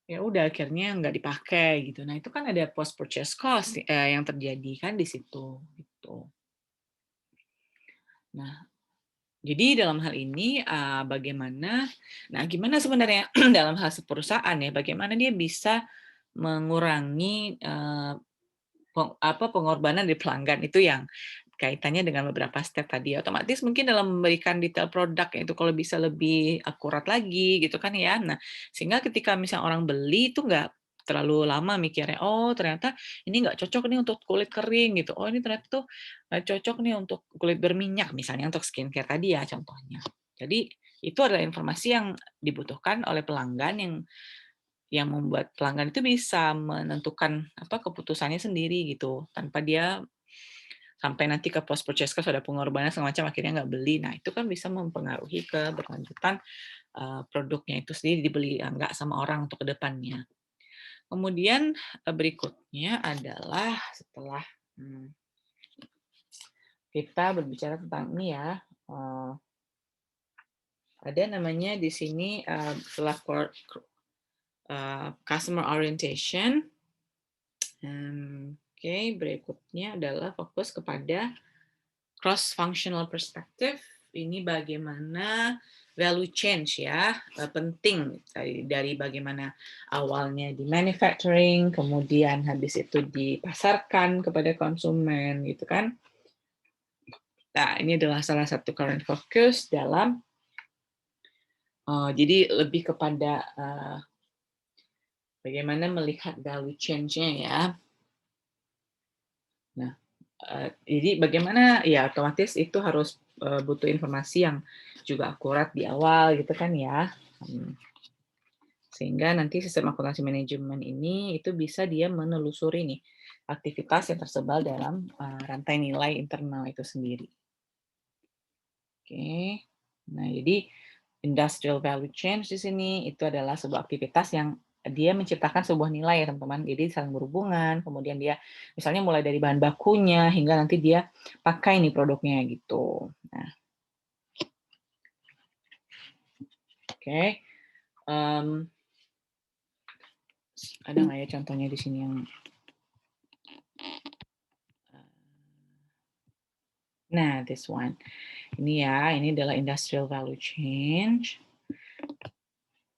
Ya udah akhirnya nggak dipakai gitu. Nah itu kan ada post purchase cost, yang terjadi kan di situ, gitu. Nah, jadi dalam hal ini, gimana sebenarnya dalam hal perusahaan ya, bagaimana dia bisa mengurangi, pengorbanan dari pelanggan itu yang kaitannya dengan beberapa step tadi. Otomatis mungkin dalam memberikan detail produk itu kalau bisa lebih akurat lagi gitu kan ya. Nah, sehingga ketika misalnya orang beli itu nggak terlalu lama mikirnya, "Oh ternyata ini nggak cocok nih untuk kulit kering," gitu. "Oh ini ternyata tuh nggak cocok nih untuk kulit berminyak," misalnya untuk skincare tadi ya contohnya. Jadi itu adalah informasi yang dibutuhkan oleh pelanggan yang membuat pelanggan itu bisa menentukan apa keputusannya sendiri gitu, tanpa dia sampai nanti ke post purchase cost ada pengorbanan segala macam akhirnya nggak beli. Nah, itu kan bisa mempengaruhi keberlanjutan, produknya itu sendiri dibeli, nggak sama orang untuk ke depannya. Kemudian, berikutnya adalah setelah, mmm, kita berbicara tentang ini ya, eee, ada namanya di sini, setelah customer orientation. Oke, berikutnya adalah fokus kepada cross functional perspective. Ini bagaimana value change ya, penting dari bagaimana awalnya di manufacturing, kemudian habis itu dipasarkan kepada konsumen gitu kan. Nah, ini adalah salah satu current focus dalam jadi lebih kepada bagaimana melihat value change-nya ya. Nah, jadi bagaimana ya otomatis itu harus, butuh informasi yang juga akurat di awal gitu kan ya, sehingga nanti sistem akuntansi manajemen ini itu bisa dia menelusuri nih, aktivitas yang tersebar dalam, rantai nilai internal itu sendiri. Oke. Nah, jadi industrial value chain di sini itu adalah sebuah aktivitas yang dia menciptakan sebuah nilai ya teman-teman. Jadi saling berhubungan, kemudian dia misalnya mulai dari bahan bakunya hingga nanti dia pakai nih produknya gitu. Nah, Oke. Ada nggak ya contohnya di sini yang nah, this one. Ini ya, ini adalah industrial value change.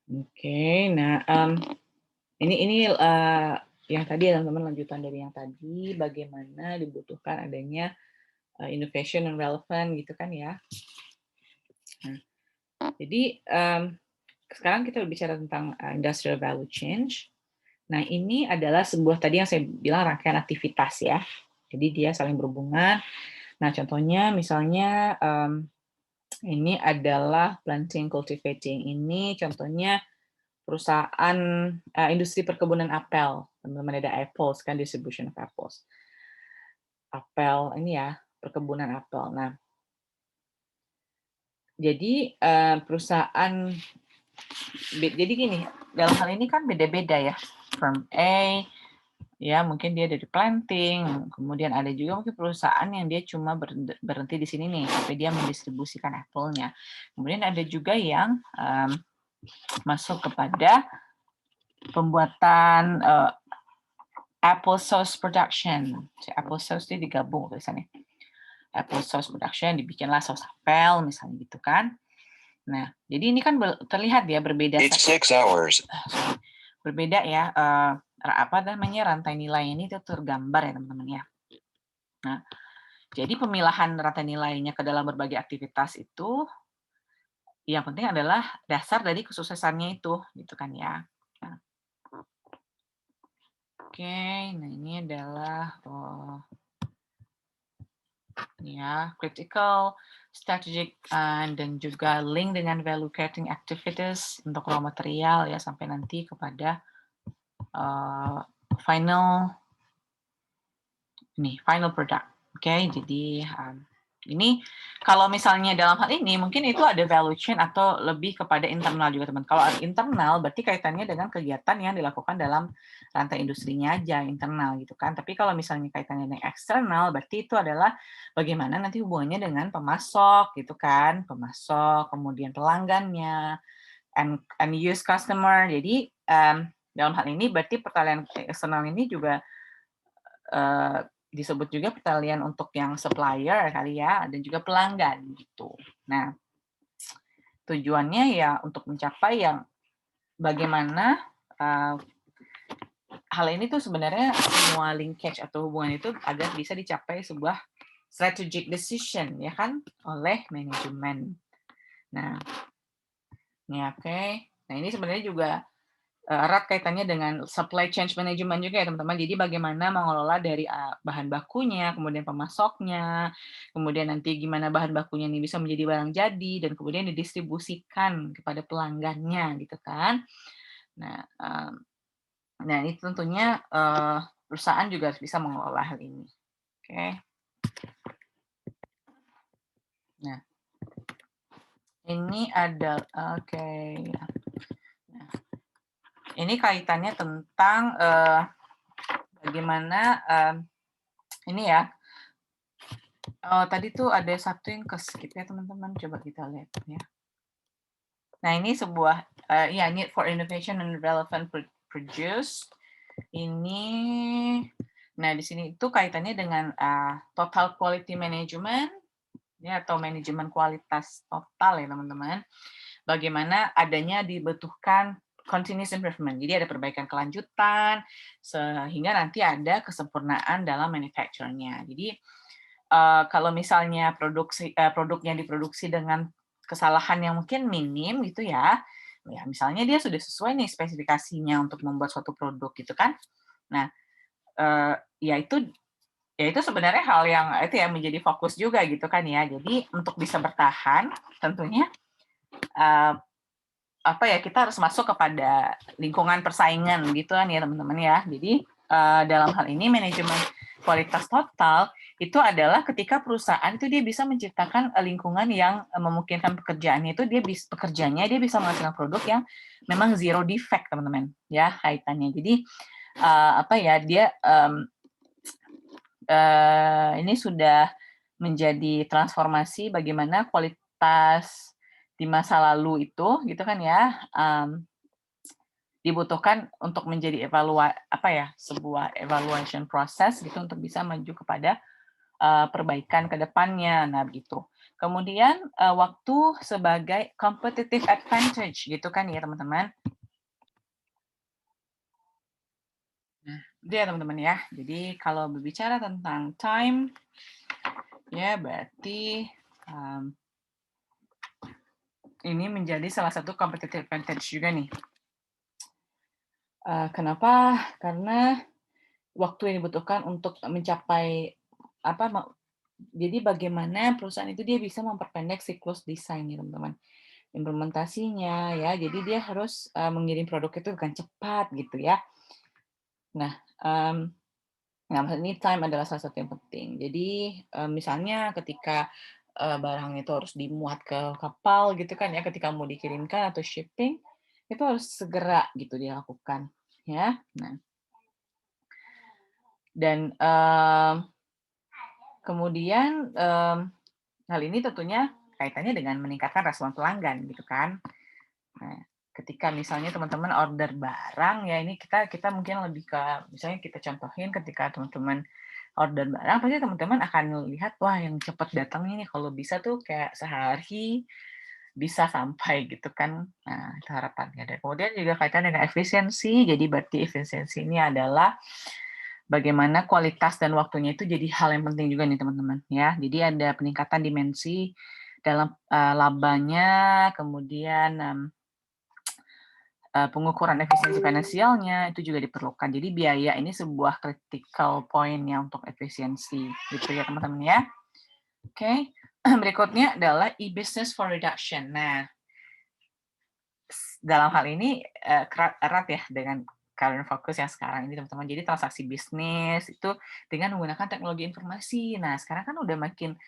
Oke, nah ini yang tadi ya teman-teman, lanjutan dari yang tadi, bagaimana dibutuhkan adanya innovation and relevant gitu kan ya. Nah, jadi sekarang kita berbicara tentang industrial value change. Nah, ini adalah sebuah tadi yang saya bilang rangkaian aktivitas ya. Jadi dia saling berhubungan. Nah, contohnya misalnya ini adalah planting, cultivating. Ini contohnya perusahaan industri perkebunan apel. Teman-teman ada apples kan, distribution of apples. Apel ini ya, perkebunan apel. Nah, jadi perusahaan jadi gini, dalam hal ini kan beda-beda ya. Firm A ya mungkin dia dari planting, kemudian ada juga mungkin perusahaan yang dia cuma berhenti di sini nih sampai dia mendistribusikan apple-nya. Kemudian ada juga yang masuk kepada pembuatan apple sauce production. Apple sauce itu digabung tulisannya. Apple sauce production, dibikinlah saus apel misalnya gitu kan. Nah, jadi ini kan terlihat ya berbeda. It's 6 hours. Berbeda ya, apa namanya, rantai nilai ini itu tergambar ya teman-teman ya. Nah, jadi pemilahan rantai nilainya ke dalam berbagai aktivitas itu yang penting adalah dasar dari kesuksesannya itu, gitu kan ya. Nah. Oke, nah ini adalah ya critical, strategic, dan juga link dengan value creating activities untuk raw material ya sampai nanti kepada final product. Oke, jadi ini kalau misalnya dalam hal ini mungkin itu ada value chain atau lebih kepada internal juga teman. Kalau internal berarti kaitannya dengan kegiatan yang dilakukan dalam rantai industrinya aja, internal gitu kan. Tapi kalau misalnya kaitannya dengan eksternal berarti itu adalah bagaimana nanti hubungannya dengan pemasok gitu kan, pemasok, kemudian pelanggannya, and use customer. Jadi dalam hal ini berarti pertalian eksternal ini juga disebut juga pertalian untuk yang supplier kali ya, dan juga pelanggan gitu. Nah, tujuannya ya untuk mencapai yang bagaimana hal ini tuh sebenarnya semua linkage atau hubungan itu agar bisa dicapai sebuah strategic decision ya kan oleh manajemen. Nah, ini oke. Nah, ini sebenarnya juga erat kaitannya dengan supply chain management juga ya teman-teman. Jadi bagaimana mengelola dari bahan bakunya, kemudian pemasoknya, kemudian nanti gimana bahan bakunya ini bisa menjadi barang jadi, dan kemudian didistribusikan kepada pelanggannya gitu kan. Nah, ini tentunya perusahaan juga harus bisa mengelola hal ini. Oke. Nah, ini ada oke. Nah, ini kaitannya tentang bagaimana ini ya. Tadi tuh ada satu yang ke-skip ya teman-teman, coba kita lihat ya. Nah, ini sebuah need for innovation and relevant produce. Ini nah di sini itu kaitannya dengan total quality management ya, atau manajemen kualitas total ya teman-teman. Bagaimana adanya dibutuhkan continuous improvement. Jadi ada perbaikan kelanjutan sehingga nanti ada kesempurnaan dalam manufacture-nya. Jadi kalau misalnya produknya diproduksi dengan kesalahan yang mungkin minim gitu ya misalnya dia sudah sesuai nih spesifikasinya untuk membuat suatu produk gitu kan. Nah, ya itu sebenarnya hal yang itu ya menjadi fokus juga gitu kan ya. Jadi untuk bisa bertahan tentunya kita harus masuk kepada lingkungan persaingan gitu kan ya teman-teman ya. Jadi dalam hal ini manajemen kualitas total itu adalah ketika perusahaan itu dia bisa menciptakan lingkungan yang memungkinkan pekerjaannya itu dia bisa menghasilkan produk yang memang zero defect teman-teman ya kaitannya. Jadi dia ini sudah menjadi transformasi bagaimana kualitas di masa lalu itu gitu kan ya, dibutuhkan untuk menjadi sebuah evaluation process gitu untuk bisa maju kepada perbaikan ke depannya. Nah, begitu. Kemudian waktu sebagai competitive advantage gitu kan ya, teman-teman. Nah, itu ya teman-teman ya. Jadi kalau berbicara tentang time ya berarti ini menjadi salah satu competitive advantage juga nih. Kenapa? Karena waktu yang dibutuhkan untuk mencapai jadi bagaimana perusahaan itu dia bisa memperpendek siklus desain nih teman-teman. Implementasinya ya, jadi dia harus mengirim produk itu dengan cepat gitu ya. Nah, ini time adalah salah satu yang penting. Jadi misalnya ketika barang itu harus dimuat ke kapal gitu kan ya, ketika mau dikirimkan atau shipping itu harus segera gitu dilakukan ya. Nah, dan kemudian hal ini tentunya kaitannya dengan meningkatkan respon pelanggan gitu kan. Nah, ketika misalnya teman-teman order barang ya ini kita mungkin lebih ke misalnya kita contohin ketika teman-teman order barang pasti teman-teman akan lihat wah yang cepat datangnya nih kalau bisa tuh kayak sehari bisa sampai gitu kan. Nah, itu harapannya. Dan kemudian juga kaitan dengan efisiensi. Jadi berarti efisiensi ini adalah bagaimana kualitas dan waktunya itu jadi hal yang penting juga nih teman-teman ya. Jadi ada peningkatan dimensi dalam labanya, kemudian pengukuran efisiensi finansialnya itu juga diperlukan. Jadi biaya ini sebuah critical point ya untuk efisiensi gitu ya teman-teman ya. Oke, berikutnya adalah e-business for reduction. Nah, dalam hal ini erat ya dengan current focus yang sekarang ini teman-teman. Jadi transaksi bisnis itu dengan menggunakan teknologi informasi. Nah, sekarang kan udah makin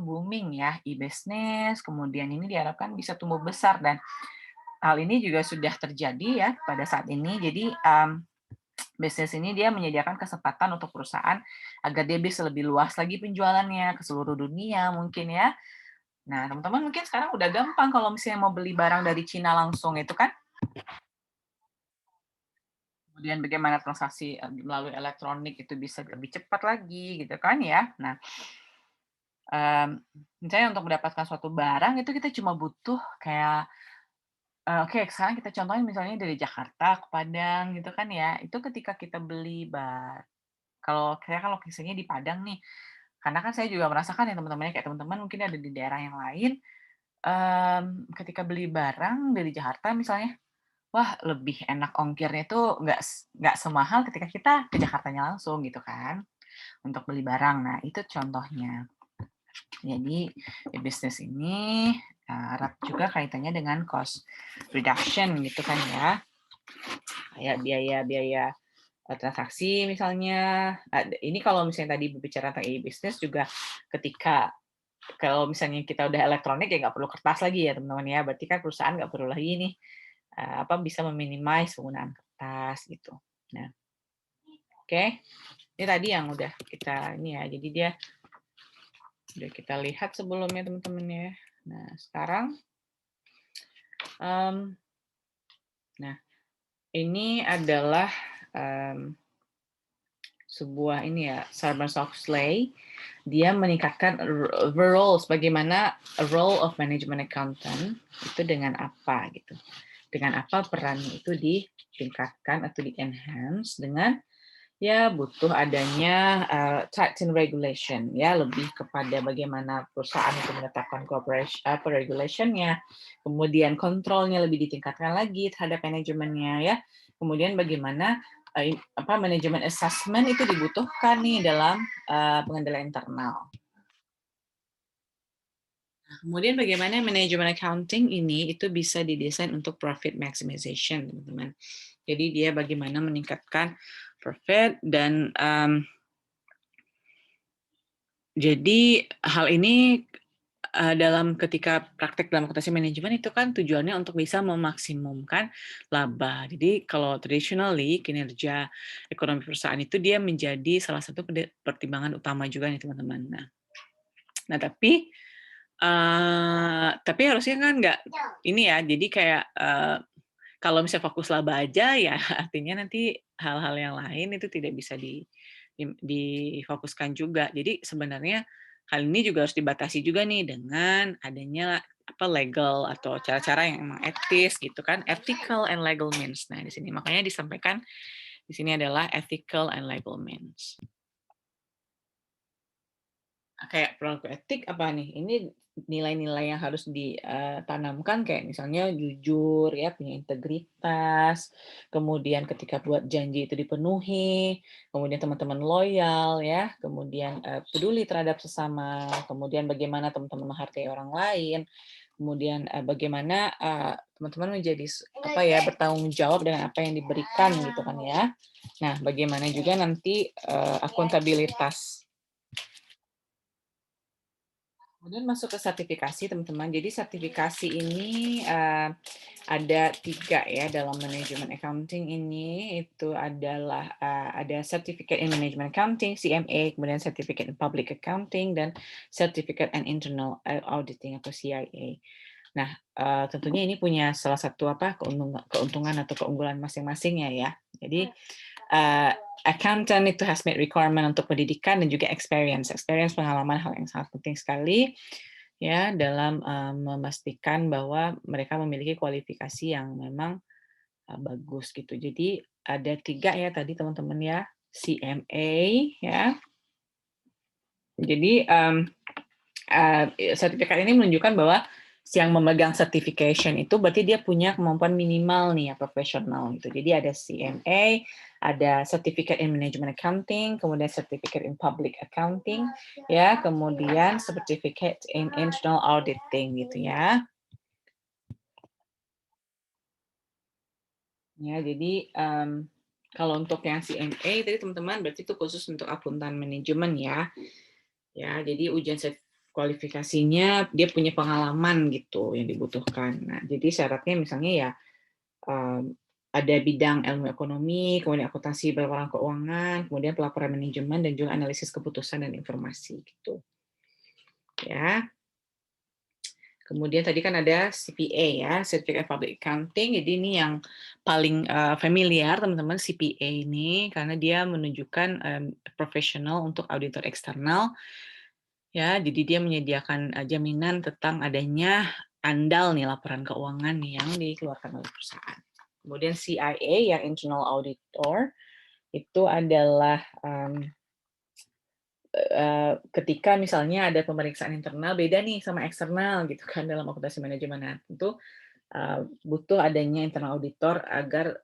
booming ya e-business, kemudian ini diharapkan bisa tumbuh besar dan hal ini juga sudah terjadi ya pada saat ini. Jadi bisnis ini dia menyediakan kesempatan untuk perusahaan agar dia bisa lebih luas lagi penjualannya ke seluruh dunia mungkin ya. Nah, teman-teman mungkin sekarang udah gampang kalau misalnya mau beli barang dari Cina langsung itu kan. Kemudian bagaimana transaksi melalui elektronik itu bisa lebih cepat lagi gitu kan ya. Nah, misalnya untuk mendapatkan suatu barang itu kita cuma butuh kayak oke, sekarang kita contohin misalnya dari Jakarta ke Padang gitu kan ya. Itu ketika kita beli kalau saya kan lokasinya di Padang nih, karena kan saya juga merasakan ya teman-temannya kayak teman-teman mungkin ada di daerah yang lain, ketika beli barang dari Jakarta misalnya, wah lebih enak ongkirnya tuh nggak semahal ketika kita ke Jakartanya langsung gitu kan, untuk beli barang. Nah itu contohnya. Jadi bisnis ini erat juga kaitannya dengan cost reduction gitu kan ya. Kayak biaya-biaya transaksi misalnya. Ini kalau misalnya tadi berbicara tentang e-business juga ketika kalau misalnya kita udah elektronik ya nggak perlu kertas lagi ya teman-teman ya. Berarti kan perusahaan nggak perlu lagi nih bisa meminimais penggunaan kertas gitu. Nah, oke. Ini tadi yang udah kita ini ya. Jadi dia udah kita lihat sebelumnya teman-teman ya. Nah, sekarang nah ini adalah sebuah ini ya, Sarbanes-Oxley, dia meningkatkan the roles, bagaimana a role of management accountant itu dengan apa gitu. Dengan apa perannya itu ditingkatkan atau di-enhance dengan ya butuh adanya tighten regulation ya, lebih kepada bagaimana perusahaan itu menetapkan regulationnya, kemudian kontrolnya lebih ditingkatkan lagi terhadap manajemennya ya, kemudian bagaimana manajemen assessment itu dibutuhkan nih dalam pengendalian internal. Kemudian bagaimana manajemen accounting ini itu bisa didesain untuk profit maximization, teman-teman. Jadi dia bagaimana meningkatkan profit dan jadi hal ini ketika praktek dalam akuntansi manajemen itu kan tujuannya untuk bisa memaksimumkan laba. Jadi kalau traditionally kinerja ekonomi perusahaan itu dia menjadi salah satu pertimbangan utama juga nih teman-teman. Nah tapi Tapi harusnya kan nggak ini ya, jadi kayak, kalau misalnya fokus laba aja, ya artinya nanti hal-hal yang lain itu tidak bisa difokuskan juga. Jadi sebenarnya hal ini juga harus dibatasi juga nih dengan adanya legal atau cara-cara yang emang etis gitu kan, ethical and legal means. Nah, di sini makanya disampaikan di sini adalah ethical and legal means. Kayak perilaku etik apa nih? Ini nilai-nilai yang harus ditanamkan kayak misalnya jujur ya, punya integritas, kemudian ketika buat janji itu dipenuhi, kemudian teman-teman loyal ya, kemudian peduli terhadap sesama, kemudian bagaimana teman-teman menghargai orang lain, kemudian bagaimana teman-teman menjadi apa ya, bertanggung jawab dengan apa yang diberikan gitu kan ya. Nah, bagaimana juga nanti akuntabilitas. Kemudian masuk ke sertifikasi, teman-teman. Jadi sertifikasi ini ada 3 ya dalam manajemen accounting ini. Itu adalah ada Certificate in Management Accounting (CMA), kemudian Certificate in Public Accounting, dan Certificate in Internal Auditing atau CIA. Nah, tentunya ini punya salah satu keuntungan atau keunggulan masing-masing ya. Jadi accountant itu has made requirement untuk pendidikan dan juga experience. Experience, pengalaman, hal yang sangat penting sekali ya dalam memastikan bahwa mereka memiliki kualifikasi yang memang bagus gitu. Jadi ada 3 ya tadi teman-teman ya, CMA ya. Jadi sertifikat ini menunjukkan bahwa yang memegang certification itu berarti dia punya kemampuan minimal nih ya, profesional gitu. Jadi ada CMA, ada Certificate in Management Accounting, kemudian Certificate in Public Accounting, ya, kemudian Certificate in Internal Auditing gitu ya. Ya, jadi kalau untuk yang CMA tadi teman-teman berarti itu khusus untuk akuntan manajemen ya. Ya, jadi ujian kualifikasinya dia punya pengalaman gitu yang dibutuhkan. Nah, jadi syaratnya misalnya ya ada bidang ilmu ekonomi, kemudian akuntansi laporan keuangan, kemudian pelaporan manajemen dan juga analisis keputusan dan informasi gitu. Ya. Kemudian tadi kan ada CPA ya, Certificate Public Accounting. Jadi ini yang paling familiar teman-teman CPA ini karena dia menunjukkan profesional untuk auditor eksternal. Ya, jadi dia menyediakan jaminan tentang adanya andal nih laporan keuangan yang dikeluarkan oleh perusahaan. Kemudian CIA yang internal auditor itu adalah ketika misalnya ada pemeriksaan internal beda nih sama eksternal gitu kan dalam akuntansi manajemen. Nah, tentu butuh adanya internal auditor agar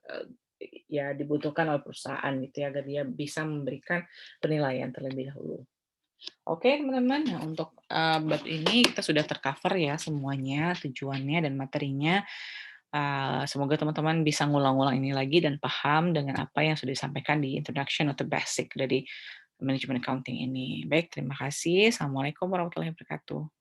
ya dibutuhkan oleh perusahaan gitu ya agar dia bisa memberikan penilaian terlebih dahulu. Oke teman-teman, nah untuk bab ini kita sudah tercover ya semuanya, tujuannya dan materinya. Semoga teman-teman bisa ngulang-ngulang ini lagi dan paham dengan apa yang sudah disampaikan di introduction atau basic dari management accounting ini. Baik, terima kasih. Assalamualaikum warahmatullahi wabarakatuh.